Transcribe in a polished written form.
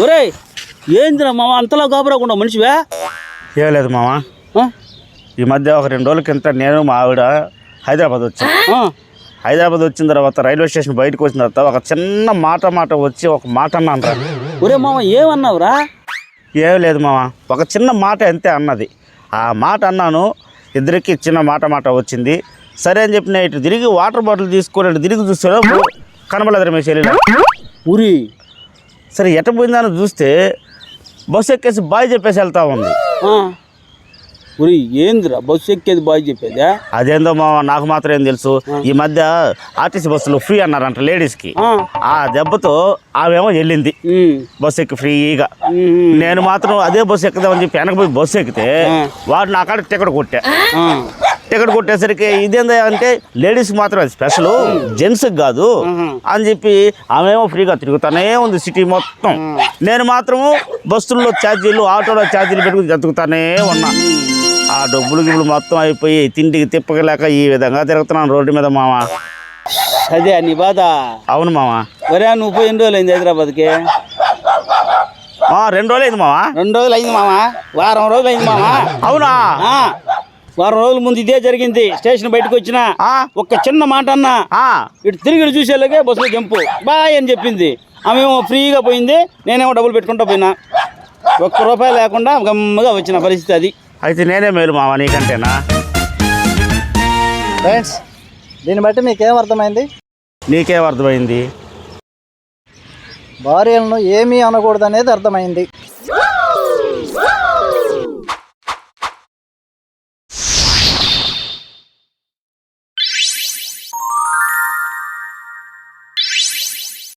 ఒరే ఏందిరా మామ అంతలా గాబరాకుండా మనిషివే? ఏం లేదు మామ, ఈ మధ్య ఒక 2 రోజుల కింద నేను మా ఆవిడ హైదరాబాద్ వచ్చాను. హైదరాబాద్ వచ్చిన తర్వాత రైల్వే స్టేషన్ బయటకు వచ్చిన తర్వాత ఒక చిన్న మాట వచ్చి ఒక మాట అన్నాను రా. ఒరే మామ ఏమన్నావురా? ఏం లేదు మామ, ఒక చిన్న మాట అంతే అన్నది. ఆ మాట అన్నాను, ఇద్దరికి చిన్న మాట వచ్చింది. సరే అని చెప్పి నేను ఇటు తిరిగి వాటర్ బాటిల్ తీసుకొని ఇటు తిరిగి చూస్తే కనబడలేదు రమేష్ వెళ్ళిన ఊరి. సరే ఎట పోయిందని చూస్తే బస్సు ఎక్కేసి బాయ్ చెప్పేసి వెళ్తా ఉంది. ఊరి ఏందిరా బస్సు ఎక్కేది బాయ్ చెప్పేదా? అదేందో మా నాకు మాత్రం ఏం తెలుసు, ఈ మధ్య ఆర్టీసీ బస్సులు ఫ్రీ అన్నారంట లేడీస్కి. ఆ దెబ్బతో ఆమెమో వెళ్ళింది బస్సు ఎక్కి ఫ్రీగా. నేను మాత్రం అదే బస్సు ఎక్కుదామని చెప్పి వెనక పోయి బస్సు ఎక్కితే వాడు నా కాడ టికెట్ కొట్టేసరికి ఇదేందా అంటే లేడీస్కి మాత్రం అది స్పెషల్, జెంట్స్కి కాదు అని చెప్పి ఆమెమో ఫ్రీగా తిరుగుతానే ఉంది సిటీ మొత్తం. నేను మాత్రము బస్సుల్లో ఛార్జీలు ఆటోలో ఛార్జీలు పెట్టుకుని జతుకుతానే ఉన్నా. ఆ డబ్బులు మొత్తం అయిపోయి తిండికి తిప్పగలేక ఈ విధంగా తిరుగుతున్నాను రోడ్డు మీద మామ. అదే నీ బాధ? అవును మామ. ఒరే నువ్వు పోయి ఎన్ని రోజులు అయింది హైదరాబాద్కి? 2 రోజులు అయింది మామ. 2 రోజులు అయింది మామ? వారం రోజులు అయింది మామ. అవునా? వారం రోజుల ముందు ఇదే జరిగింది. స్టేషన్ బయటకు వచ్చిన ఒక చిన్న మాట అన్నా, ఇటు తిరిగి చూసేలాగే బస్సులో జంపు బాయ్ అని చెప్పింది. ఆమెమో ఫ్రీగా పోయింది, నేనేమో డబ్బులు పెట్టుకుంటా పోయినా. ₹1 లేకుండా గమ్మగా వచ్చిన పరిస్థితి అది. అయితే నేనే మేలు మామ నీకంటేనా? ఫ్రెండ్స్, దీన్ని బట్టి మీకేం అర్థమైంది? నీకేం అర్థమైంది? భార్యలను ఏమీ అనకూడదు అనేది అర్థమైంది.